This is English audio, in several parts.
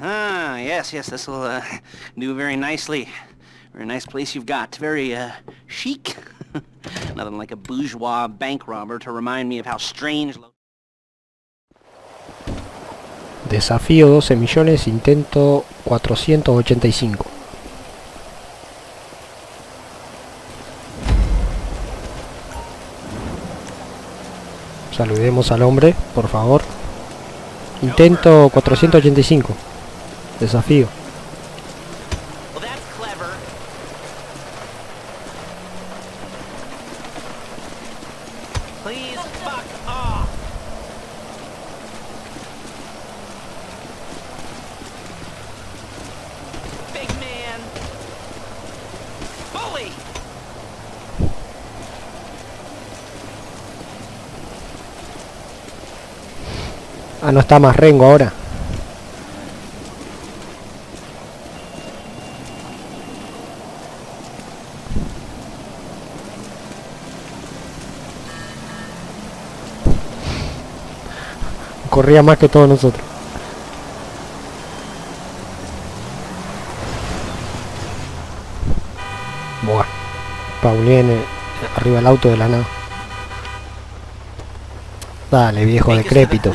Ah, yes, this will do very nicely. Very nice place you've got. Very chic. Nothing like a bourgeois bank robber to remind me of how strange... Desafío 12 millones, intento 485. Saludemos al hombre, por favor. Intento 485. Desafío. Ah, no está más Rengo ahora. Corría más que todos nosotros. Buah. Pauliene arriba del auto de la nada. Dale, viejo decrépito.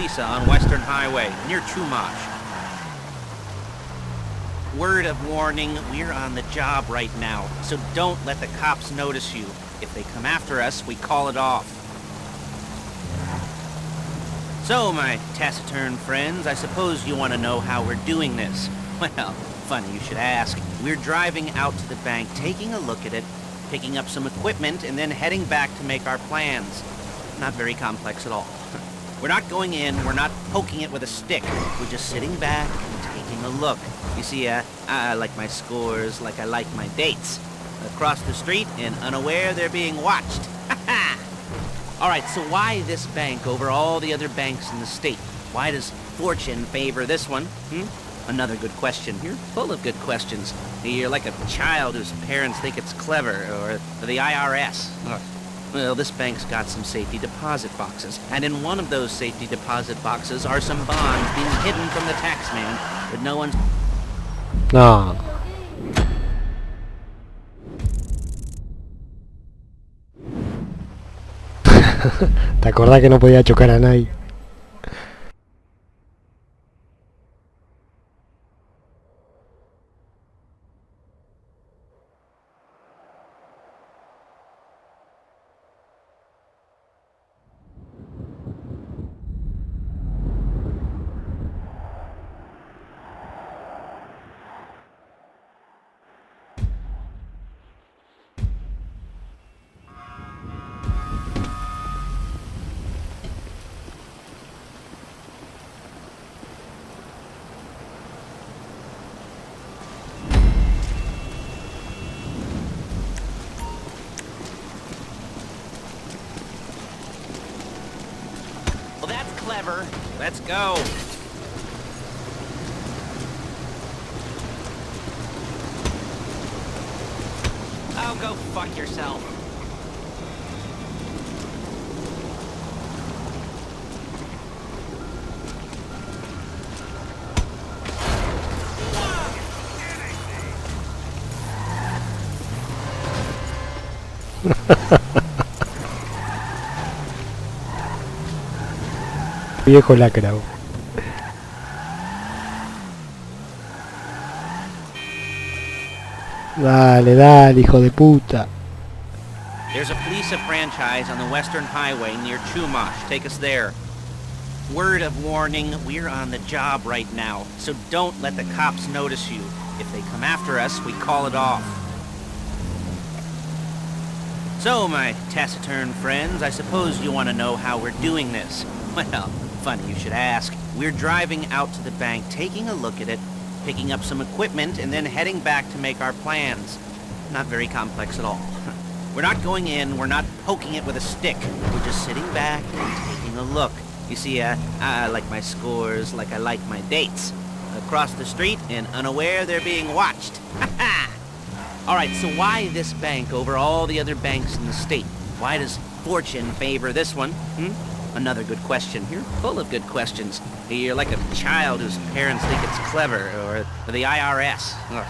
Word of warning, we're on the job right now, so don't let the cops notice you. If they come after us, we call it off. So, my taciturn friends, I suppose you want to know how we're doing this. Well, funny you should ask. We're driving out to the bank, taking a look at it, picking up some equipment, and then heading back to make our plans. Not very complex at all. We're not going in, we're not poking it with a stick. We're just sitting back and taking a look. You see, I like my scores like I like my dates. Across the street and unaware they're being watched. Alright, so why this bank over all the other banks in the state? Why does fortune favor this one? Another good question. You're full of good questions. You're like a child whose parents think it's clever, or the IRS. Well, this bank's got some safety deposit boxes, and in one of those safety deposit boxes are some bonds being hidden from the tax man, but no one's... No. ¿Te acordás que no podía chocar a nadie? Let's go. Oh, go fuck yourself. Viejo lacrao. Dale, hijo de puta. There's a Fleeca franchise on the Western Highway near Chumash. Take us there. Word of warning, we're on the job right now, so don't let the cops notice you. If they come after us, we call it off. So, my taciturn friends, I suppose you want to know how we're doing this. Well, funny you should ask. We're driving out to the bank, taking a look at it, picking up some equipment, and then heading back to make our plans. Not very complex at all. We're not going in, we're not poking it with a stick. We're just sitting back and taking a look. You see, I like my scores like I like my dates. Across the street and unaware they're being watched. Alright, so why this bank over all the other banks in the state? Why does fortune favor this one? Another good question. You're full of good questions. You're like a child whose parents think it's clever, or the IRS. Ugh.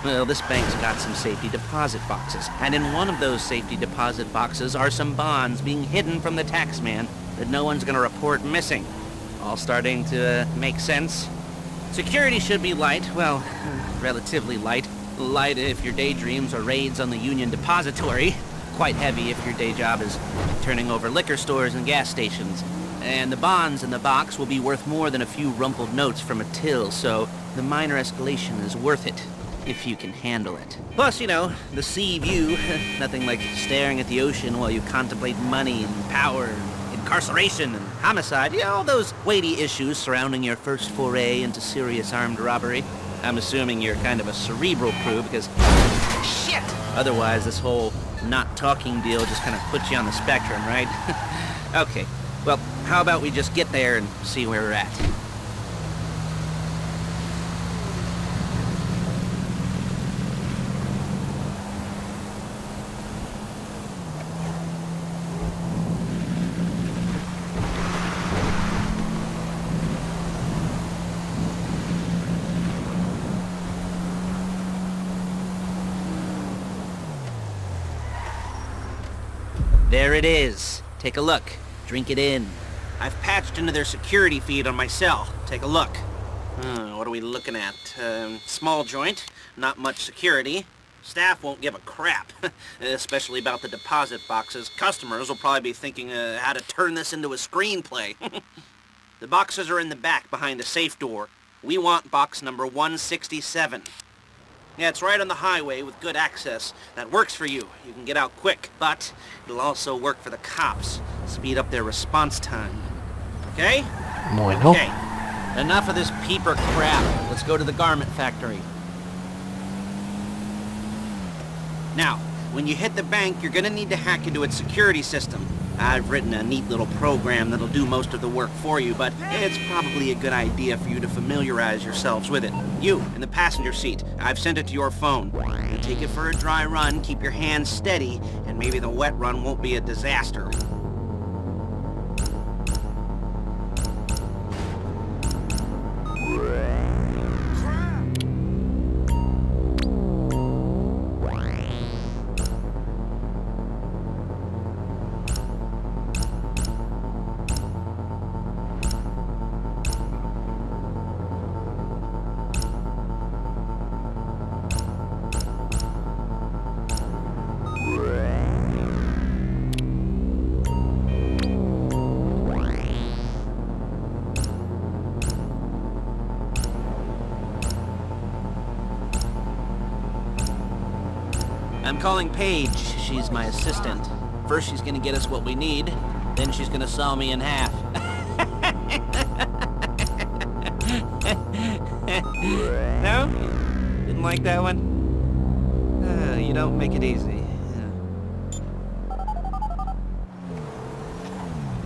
Well, this bank's got some safety deposit boxes, and in one of those safety deposit boxes are some bonds being hidden from the tax man that no one's gonna report missing. All starting to make sense? Security should be light, well, relatively light. Light if your daydreams are raids on the Union Depository. Quite heavy if your day job is turning over liquor stores and gas stations. And the bonds in the box will be worth more than a few rumpled notes from a till, so the minor escalation is worth it, if you can handle it. Plus, you know, the sea view, nothing like staring at the ocean while you contemplate money and power and incarceration and homicide, you know, all those weighty issues surrounding your first foray into serious armed robbery. I'm assuming you're kind of a cerebral crew because... shit! Otherwise, this whole not talking deal just kind of puts you on the spectrum, right? Okay, well, how about we just get there and see where we're at? There it is. Take a look. Drink it in. I've patched into their security feed on my cell. Take a look. What are we looking at? Small joint, not much security. Staff won't give a crap, especially about the deposit boxes. Customers will probably be thinking how to turn this into a screenplay. The boxes are in the back behind the safe door. We want box number 167. Yeah, it's right on the highway with good access. That works for you. You can get out quick, but it'll also work for the cops. Speed up their response time. Okay? Bueno. Okay. Enough of this peeper crap. Let's go to the garment factory. Now, when you hit the bank, you're gonna need to hack into its security system. I've written a neat little program that'll do most of the work for you, but it's probably a good idea for you to familiarize yourselves with it. You, in the passenger seat, I've sent it to your phone. You take it for a dry run, keep your hands steady, and maybe the wet run won't be a disaster. I'm calling Paige. She's my assistant. First she's gonna get us what we need, then she's gonna saw me in half. No? Didn't like that one? You don't make it easy.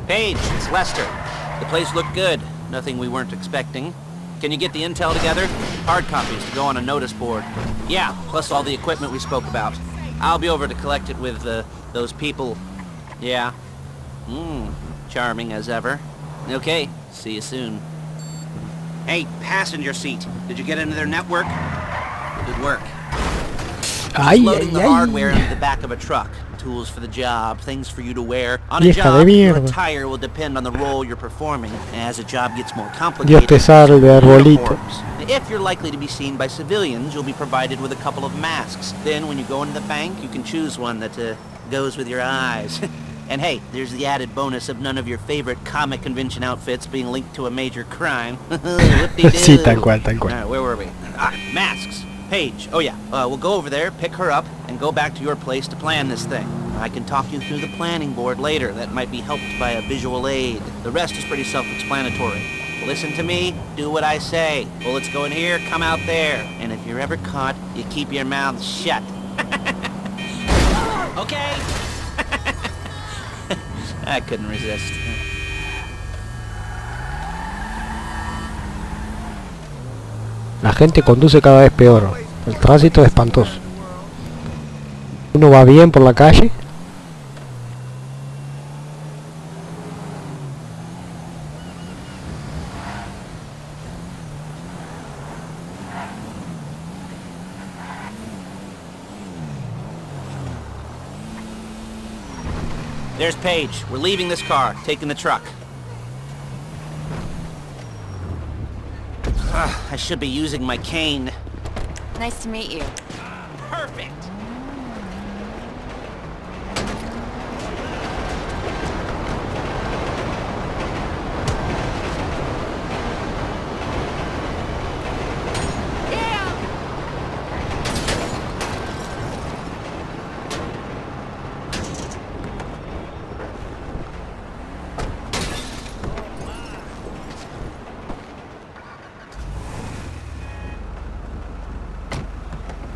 Paige, it's Lester. The place looked good. Nothing we weren't expecting. Can you get the intel together? Hard copies to go on a notice board. Yeah, plus all the equipment we spoke about. I'll be over to collect it with, those people. Yeah. Charming as ever. Okay, see you soon. Hey, passenger seat. Did you get into their network? Good work. Loading the hardware into the back of a truck. Tools for the job, things for you to wear. On a job, your attire will depend on the role you're performing. As a job gets more complicated, if you're likely to be seen by civilians, you'll be provided with a couple of masks. Then when you go into the bank, you can choose one that goes with your eyes. And hey, there's the added bonus of none of your favorite comic convention outfits being linked to a major crime. Sí, tal cual, tal cual. Where were we? Masks. Paige. Oh yeah, we'll go over there, pick her up, and go back to your place to plan this thing. I can talk you through the planning board later. That might be helped by a visual aid. The rest is pretty self-explanatory. Listen to me, do what I say. Bullets go in here, come out there. And if you're ever caught, you keep your mouth shut. Okay? I couldn't resist. La gente conduce cada vez peor. El tránsito es espantoso. Uno va bien por la calle There's Paige. We're leaving this car, taking the truck. I should be using my cane. Nice to meet you. Perfect!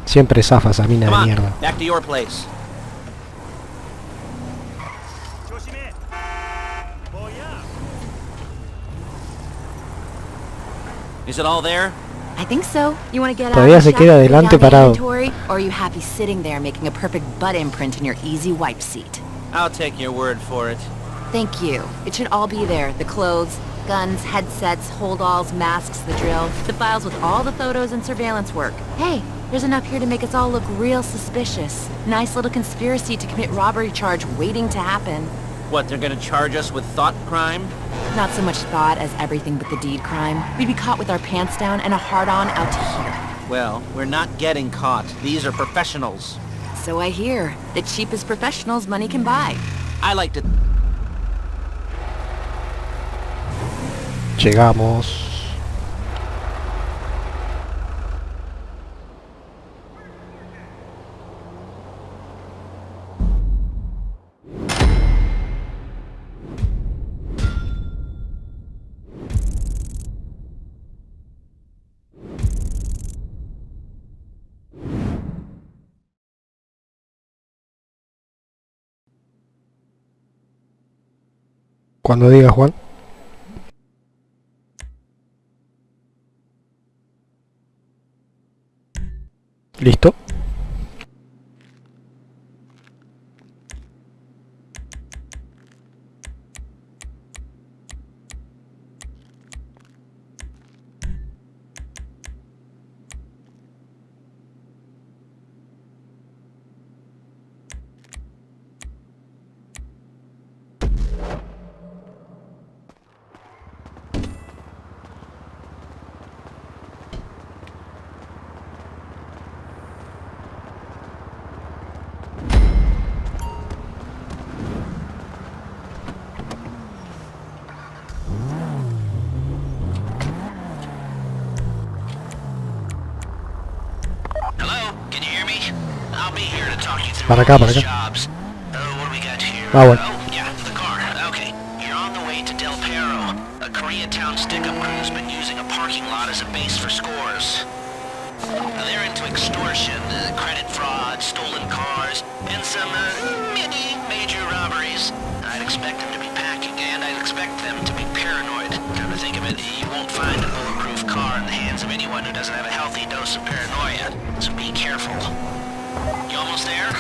Siempre zafa esa mina Come de on, mierda. back to your place. Is it all there? I think so. You want to get out Todavía and se check, queda break adelante down the parado. inventory, or are you happy sitting there making a perfect butt imprint in your easy wipe seat? I'll take your word for it. Thank you. It should all be there. The clothes, guns, headsets, holdalls, masks, the drill, the files with all the photos and surveillance work. Hey, there's enough here to make us all look real suspicious. Nice little conspiracy to commit robbery charge waiting to happen. What, they're gonna charge us with thought crime? Not so much thought as everything but the deed crime. We'd be caught with our pants down and a hard-on out to here. Well, we're not getting caught. These are professionals. So I hear. The cheapest professionals money can buy. I like to... Llegamos. Cuando diga Juan. ¿Listo? Para acá, para acá. Ah, bueno. Yeah, the car. Okay. You're on the way to Del Perro, a Koreatown stick-up crew's been using a parking lot as a base for scores. They're into extortion, credit fraud, stolen cars, and some many major robberies. I'd expect them to be packing, and I'd expect them to be paranoid. Come to think of it, you won't find a bulletproof car in the hands of anyone who doesn't have a healthy dose of paranoia, so be careful. You almost there?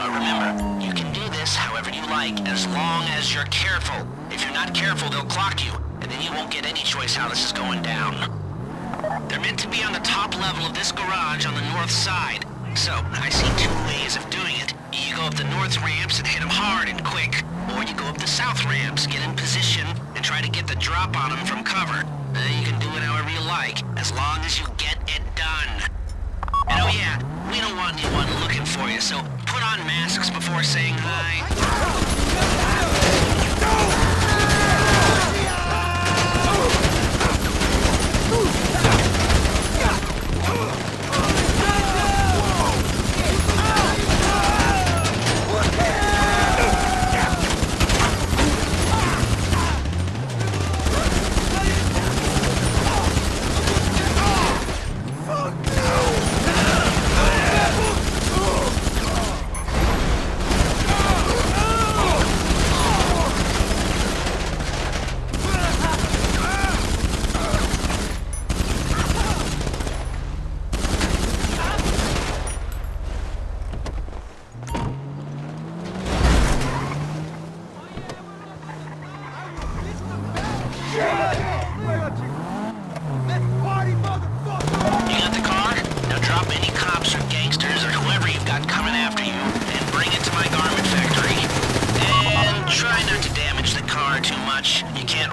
Remember, you can do this however you like, as long as you're careful. If you're not careful, they'll clock you, and then you won't get any choice how this is going down. They're meant to be on the top level of this garage on the north side. So, I see two ways of doing it. You go up the north ramps and hit them hard and quick, or you go up the south ramps, get in position, and try to get the drop on them from cover. You can do it however you like, as long as you get it done. And oh yeah, we don't want anyone looking for you, so put on masks before saying hi.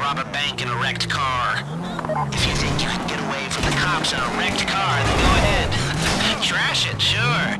rob a bank in a wrecked car. If you think you can get away from the cops in a wrecked car, then go ahead. Trash it, sure.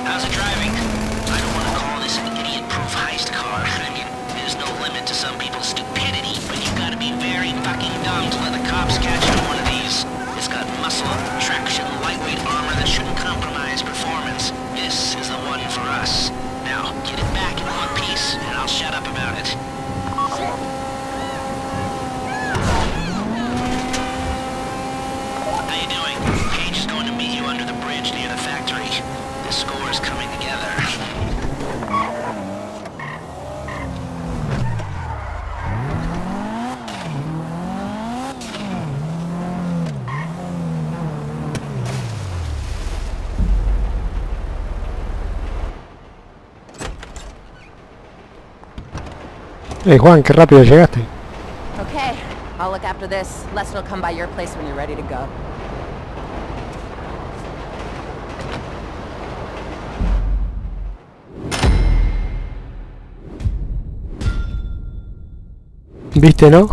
How's it driving? I don't want to call this an idiot-proof heist car. I mean, there's no limit to some people's stupidity, but you've got to be very fucking dumb to let the cops catch you on one of these. It's got muscle, traction, lightweight armor that shouldn't compromise performance. This is the one for us. Now, get it back in one piece, and I'll shut up about it. How you doing? Paige is going to meet you under the bridge near the factory. The score is coming together. Hey Juan, qué rápido llegaste. Okay, I'll look after this. Lester will come by your place when you're ready to go. ¿Viste, no?